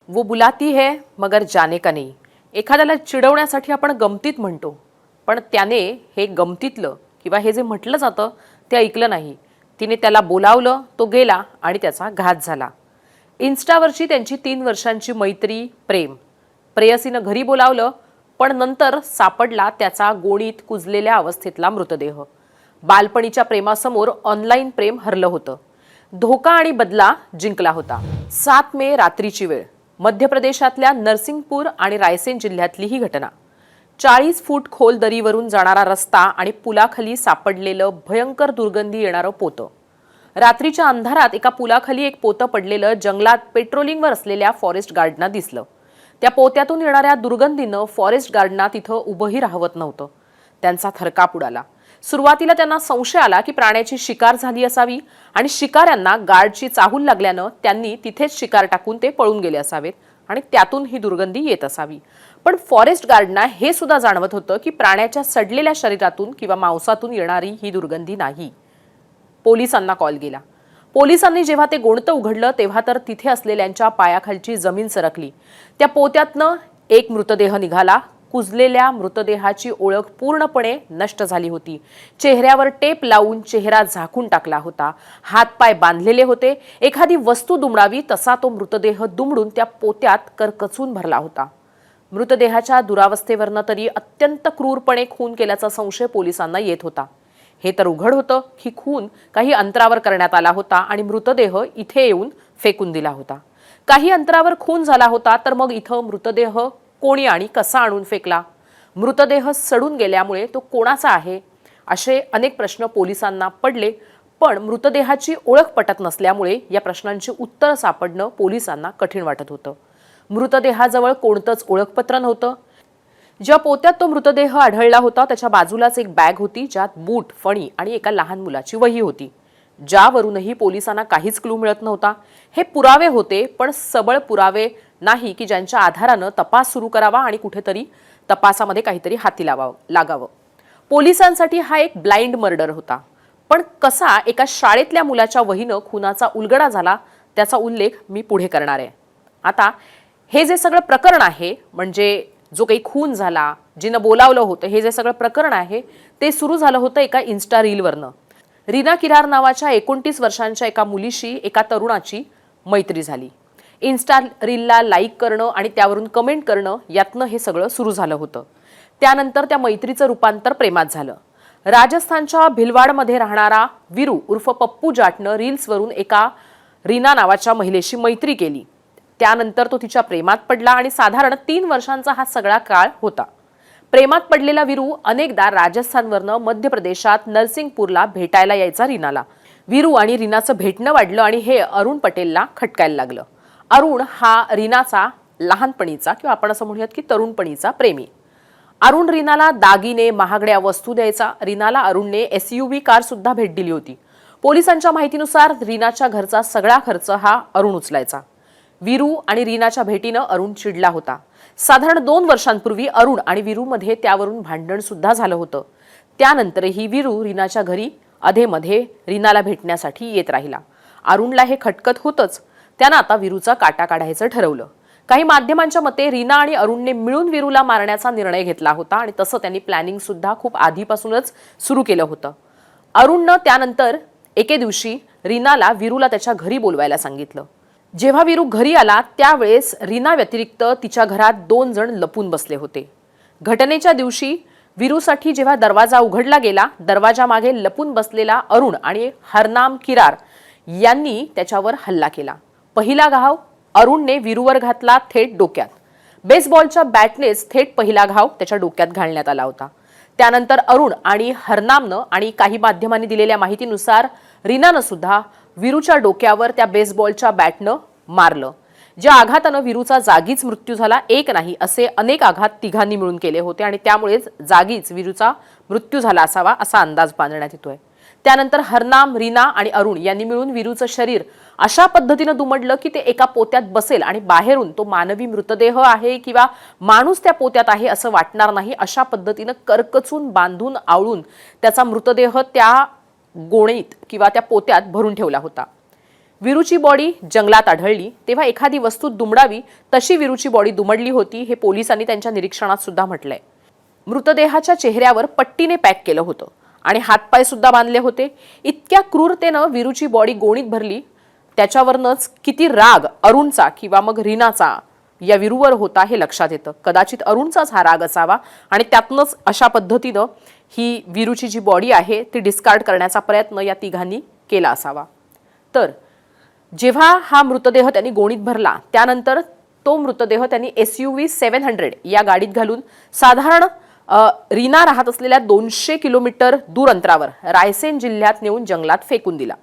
वो बुलाती है मगर जाने का नहीं. एखाद्याला चिडवण्यासाठी आपण गमतीत म्हणतो, पण त्याने हे गमतीतलं किंवा हे जे म्हटलं जातं ते ऐकलं नाही. तिने त्याला बोलावलं, तो गेला आणि त्याचा घात झाला. इन्स्टावरची त्यांची 3 वर्षांची मैत्री, प्रेम. प्रेयसीनं घरी बोलावलं, पण नंतर सापडला त्याचा गोणीत कुजलेल्या अवस्थेतला मृतदेह. बालपणीच्या प्रेमासमोर ऑनलाईन प्रेम हरलं होतं. धोका आणि बदला जिंकला होता. 7 मे रात्रीची वेळ. मध्य प्रदेशातल्या नरसिंगपूर आणि रायसेन जिल्ह्यातली ही घटना. 40 फूट खोल दरीवरून जाणारा रस्ता आणि पुलाखाली सापडलेलं भयंकर दुर्गंधी येणारं पोतं. रात्रीच्या अंधारात एका पुलाखाली एक पोतं पडलेलं जंगलात पेट्रोलिंगवर असलेल्या फॉरेस्ट गार्डना दिसलं. त्या पोत्यातून येणाऱ्या दुर्गंधीनं फॉरेस्ट गार्डना तिथं उभंही राहवत नव्हतं. त्यांचा थरकाप उडाला. सुरुवातीला त्यांना संशय आला की प्राण्याची शिकार झाली असावी आणि शिकाऱ्यांना गार्डची चाहूल लागल्यानं त्यांनी तिथेच शिकार टाकून ते पळून गेले असावेत आणि त्यातून ही दुर्गंधी येत असावी. पण फॉरेस्ट गार्डना हे सुद्धा जाणवत होतं की प्राण्याच्या सडलेल्या शरीरातून किंवा मांसातून येणारी ही दुर्गंधी नाही. पोलिसांना कॉल गेला. पोलिसांनी जेव्हा ते गोणतं उघडलं तेव्हा तर तिथे असलेल्यांच्या पायाखालची जमीन सरकली. त्या पोत्यातनं एक मृतदेह निघाला. कुजलेल्या मृतदेहाची ओळख पूर्णपणे नष्ट झाली होती. चेहऱ्यावर टेप लावून चेहरा झाकून टाकला होता. हातपाय बांधलेले होते. एखादी वस्तू दुमडावी तसा तो मृतदेह दुमडून त्या पोत्यात करकचून भरला होता. मृतदेहाच्या दुरावस्थेवरनं तरी अत्यंत क्रूरपणे खून केल्याचा संशय पोलिसांना येत होता. हे तर उघड होतं की खून काही अंतरावर करण्यात आला होता आणि मृतदेह इथे येऊन फेकून दिला होता. काही अंतरावर खून झाला होता तर मग इथं मृतदेह कोणी आणि कसा आणून फेकला? मृतदेह सडून गेल्यामुळे तो कोणाचा आहे? असे अनेक प्रश्न पोलिसांना पडले, पण मृतदेहाची ओळख पटत नसल्यामुळे या प्रश्नांची उत्तर सापडणं पोलिसांना कठीण वाटत होतं. मृतदेहाजवळ कोणतंच ओळखपत्र नव्हतं. ज्या पोत्यात तो मृतदेह आढळला होता त्याच्या बाजूलाच एक बॅग होती, ज्यात बूट, फणी आणि एका लहान मुलाची वही होती, ज्यावरूनही पोलिसांना काहीच क्लू मिळत नव्हता. हे पुरावे होते, पण सबळ पुरावे नाही की ज्यांच्या आधारानं तपास सुरू करावा आणि कुठेतरी तपासामध्ये काहीतरी हाती लागावं. पोलिसांसाठी हा एक ब्लाइंड मर्डर होता. पण कसा एका शाळेतल्या मुलाच्या वहीनं खुनाचा उलगडा झाला त्याचा उल्लेख मी पुढे करणार आहे. आता हे जे सगळं प्रकरण आहे, म्हणजे जो काही खून झाला, जिनं बोलावलं होतं, हे जे सगळं प्रकरण आहे ते सुरू झालं होतं एका इन्स्टा रीलवरनं. रीना किरार नावाच्या 29 वर्षांच्या एका मुलीशी एका तरुणाची मैत्री झाली. इन्स्टा रीलला लाईक करणं आणि त्यावरून कमेंट करणं यातनं हे सगळं सुरू झालं होतं. त्यानंतर त्या मैत्रीचं रूपांतर प्रेमात झालं. राजस्थानच्या भिलवाडमध्ये राहणारा वीरू उर्फ पप्पू जाटनं रील्सवरून एका रीना नावाच्या महिलेशी मैत्री केली. त्यानंतर तो तिच्या प्रेमात पडला आणि साधारण 3 वर्षांचा हा सगळा काळ होता. प्रेमात पडलेला वीरू अनेकदा राजस्थानवरनं मध्य प्रदेशात नरसिंगपूरला भेटायला यायचा रीनाला. वीरू आणि रीनाचं भेटणं वाढलं आणि हे अरुण पटेलला खटकायला लागलं. अरुण हा रीनाचा लहानपणीचा किंवा आपण असं म्हणूयात की तरुणपणीचा प्रेमी. अरुण रीनाला दागिने, महागड्या वस्तू द्यायचा. रीनाला अरुणने SUV कार सुद्धा भेट दिली होती. पोलिसांच्या माहितीनुसार रीनाच्या घरचा सगळा खर्च हा अरुण उचलायचा. वीरू आणि रीनाच्या भेटीनं अरुण चिडला होता. साधारण 2 वर्षांपूर्वी अरुण आणि वीरूमध्ये त्यावरून भांडण सुद्धा झालं होतं. त्यानंतरही वीरू रीनाच्या घरी अधेमध्ये रीनाला भेटण्यासाठी येत राहिला. अरुणला हे खटकत होतंच. त्यानं आता वीरूचा काटा काढायचं ठरवलं. काही माध्यमांच्या मते रीना आणि अरुणने मिळून वीरूला मारण्याचा निर्णय घेतला होता आणि तसं त्यांनी प्लॅनिंग सुद्धा खूप आधीपासूनच सुरू केलं होतं. अरुणनं त्यानंतर एके दिवशी रीनाला वीरूला त्याच्या घरी बोलवायला सांगितलं. जेव्हा वीरू घरी आला त्यावेळेस रीना व्यतिरिक्त तिच्या घरात 2 जण लपून बसले होते. घटनेच्या दिवशी वीरूसाठी जेव्हा दरवाजा उघडला गेला, दरवाजामागे लपून बसलेला अरुण आणि हरनाम किरार यांनी त्याच्यावर हल्ला केला. पहिला घाव अरुणने वीरूवर घातला थेट डोक्यात. बेसबॉलच्या बॅटनेच थेट पहिला घाव त्याच्या डोक्यात घालण्यात आला होता. त्यानंतर अरुण आणि हरनामनं आणि काही माध्यमांनी दिलेल्या माहितीनुसार रीनानं सुद्धा वीरूच्या डोक्यावर त्या बेसबॉलच्या बॅटनं मारलं. ज्या आघातानं वीरूचा जागीच मृत्यू झाला. एक नाही असे अनेक आघात तिघांनी मिळून केले होते आणि त्यामुळेच जागीच वीरूचा मृत्यू झाला असावा असा अंदाज बांधण्यात येतोय. त्यानंतर हरनाम, रीना आणि अरुण यांनी मिळून वीरूचं शरीर अशा पद्धतीनं दुमडलं की ते एका पोत्यात बसेल आणि बाहेरून तो मानवी मृतदेह आहे किंवा माणूस त्या पोत्यात आहे असं वाटणार नाही. अशा पद्धतीनं करकचून, बांधून, आवळून त्याचा मृतदेह त्या गोणीत किंवा त्या पोत्यात भरून ठेवला होता. वीरूची बॉडी जंगलात आढळली तेव्हा एखादी वस्तू दुमडावी तशी वीरूची बॉडी दुमडली होती, हे पोलिसांनी त्यांच्या निरीक्षणात सुद्धा म्हटलंय. मृतदेहाच्या चेहऱ्यावर पट्टीने पॅक केलं होतं आणि हातपाय सुद्धा बांधले होते. इतक्या क्रूरतेनं वीरूची बॉडी गोणीत भरली. त्याच्यावरनच किती राग अरुणचा किंवा मग रीनाचा या वीरूवर होता हे लक्षात येतं. कदाचित अरुणचाच हा राग असावा आणि त्यातनंच अशा पद्धतीनं ही वीरूची जी बॉडी आहे ती डिस्कार्ड करण्याचा प्रयत्न या तिघांनी केला असावा. तर जेव्हा हा मृतदेह त्यांनी गोणीत भरला त्यानंतर तो मृतदेह त्यांनी SUV 700 या गाडीत घालून साधारण रीना राहत असलेल्या 200 किलोमीटर दूर अंतरावर रायसेन जिल्ह्यात नेऊन जंगलात फेकून दिला,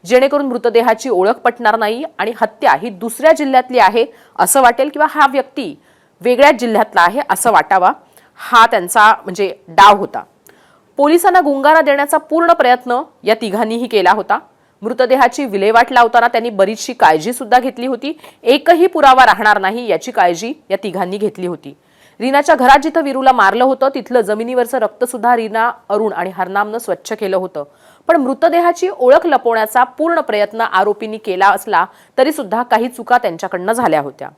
जेणेकरून मृतदेहाची ओळख पटणार नाही आणि हत्या ही दुसऱ्या जिल्ह्यातली आहे असं वाटेल किंवा हा व्यक्ती वेगळ्याच जिल्ह्यातला आहे असं वाटावा. हा त्यांचा म्हणजे डाव होता. पोलिसांना गुंगारा देण्याचा पूर्ण प्रयत्न या तिघांनीही केला होता. मृतदेहाची विल्हेवाट लावताना त्यांनी बरीचशी काळजी सुद्धा घेतली होती. एकही पुरावा राहणार नाही याची काळजी या तिघांनी घेतली होती. रीनाच्या घरात जिथं वीरूला मारलं होतं तिथलं जमिनीवरचं रक्त सुद्धा रीना, अरुण आणि हरनामनं स्वच्छ केलं होतं. पण मृतदेहाची ओळख लपवण्याचा पूर्ण प्रयत्न आरोपींनी केला असला तरी सुद्धा काही चुका त्यांच्याकडनं झाल्या होत्या.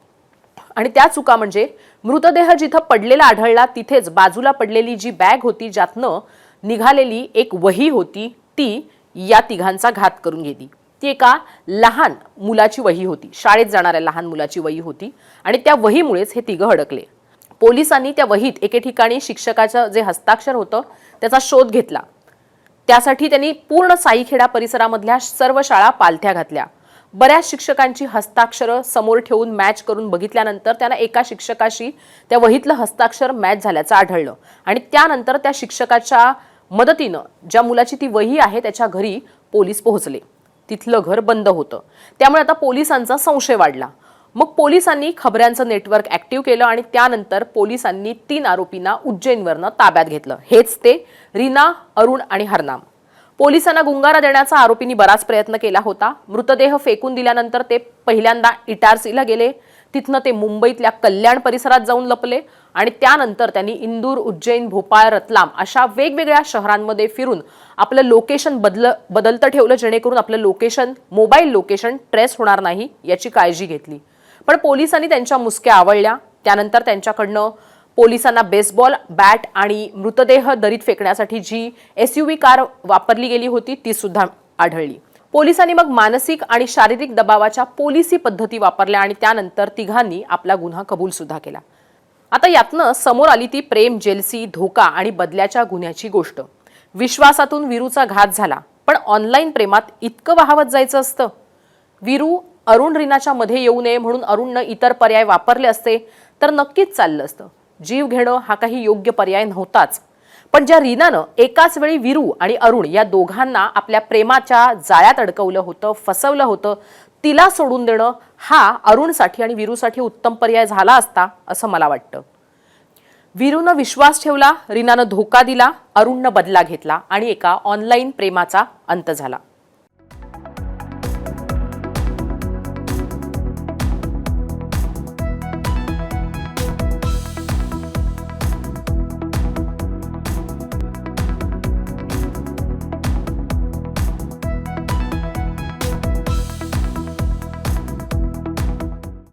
आणि त्या चुका म्हणजे मृतदेह जिथं पडलेला आढळला तिथेच बाजूला पडलेली जी बॅग होती ज्यातनं निघालेली एक वही होती ती या तिघांचा घात करून गेली. ती एका लहान मुलाची वही होती, शाळेत जाणाऱ्या लहान मुलाची वही होती आणि त्या वहीमुळेच हे तिघं अडकले. पोलिसांनी त्या वहीत एके ठिकाणी शिक्षकाचं जे हस्ताक्षर होतं त्याचा शोध घेतला. त्यासाठी त्यांनी पूर्ण साईखेडा परिसरामधल्या सर्व शाळा पालथ्या घातल्या. बऱ्याच शिक्षकांची हस्ताक्षरं समोर ठेवून मॅच करून बघितल्यानंतर त्यांना एका शिक्षकाशी त्या वहीतलं हस्ताक्षर मॅच झाल्याचं आढळलं आणि त्यानंतर त्या शिक्षकाच्या मदतीनं ज्या मुलाची ती वही आहे त्याच्या घरी पोलीस पोहोचले. तिथलं घर बंद होतं, त्यामुळे आता पोलिसांचा संशय वाढला. मग पोलिसांनी खबऱ्यांचं नेटवर्क ऍक्टिव्ह केलं आणि त्यानंतर पोलिसांनी 3 आरोपींना उज्जैनवरनं ताब्यात घेतलं. हेच ते रीना, अरुण आणि हरनाम. पोलिसांना गुंगारा देण्याचा आरोपींनी बराच प्रयत्न केला होता. मृतदेह फेकून दिल्यानंतर ते पहिल्यांदा इटारसीला गेले, तिथनं ते मुंबईतल्या कल्याण परिसरात जाऊन लपले आणि त्यानंतर त्यांनी इंदूर, उज्जैन, भोपाळ, रतलाम अशा वेगवेगळ्या शहरांमध्ये फिरून आपलं लोकेशन बदलतं ठेवलं, जेणेकरून आपलं लोकेशन, मोबाईल लोकेशन ट्रेस होणार नाही याची काळजी घेतली. पण पोलिसांनी त्यांच्या मुसक्या आवळल्या. त्यानंतर त्यांच्याकडनं पोलिसांना बेसबॉल बॅट आणि मृतदेह दरीत फेकण्यासाठी जी SUV कार वापरली गेली होती ती सुद्धा आढळली. पोलिसांनी मग मानसिक आणि शारीरिक दबावाच्या पोलिसी पद्धती वापरल्या आणि त्यानंतर तिघांनी आपला गुन्हा कबूल सुद्धा केला. आता यातनं समोर आली ती प्रेम, जेलसी, धोका आणि बदल्याच्या गुन्ह्याची गोष्ट. विश्वासातून वीरूचा घात झाला, पण ऑनलाईन प्रेमात इतकं वाहवत जायचं असतं? वीरू अरुण रीनाच्या मध्ये येऊ नये म्हणून अरुणनं इतर पर्याय वापरले असते तर नक्कीच चाललं असतं. जीव घेणं हा काही योग्य पर्याय नव्हताच. पण ज्या रीनानं एकाच वेळी वीरू आणि अरुण या दोघांना आपल्या प्रेमाच्या जाळ्यात अडकवलं होतं, फसवलं होतं, तिला सोडून देणं हा अरुणसाठी आणि वीरूसाठी उत्तम पर्याय झाला असता असं मला वाटतं. वीरूनं विश्वास ठेवला, रीनानं धोका दिला, अरुणनं बदला घेतला आणि एका ऑनलाईन प्रेमाचा अंत झाला.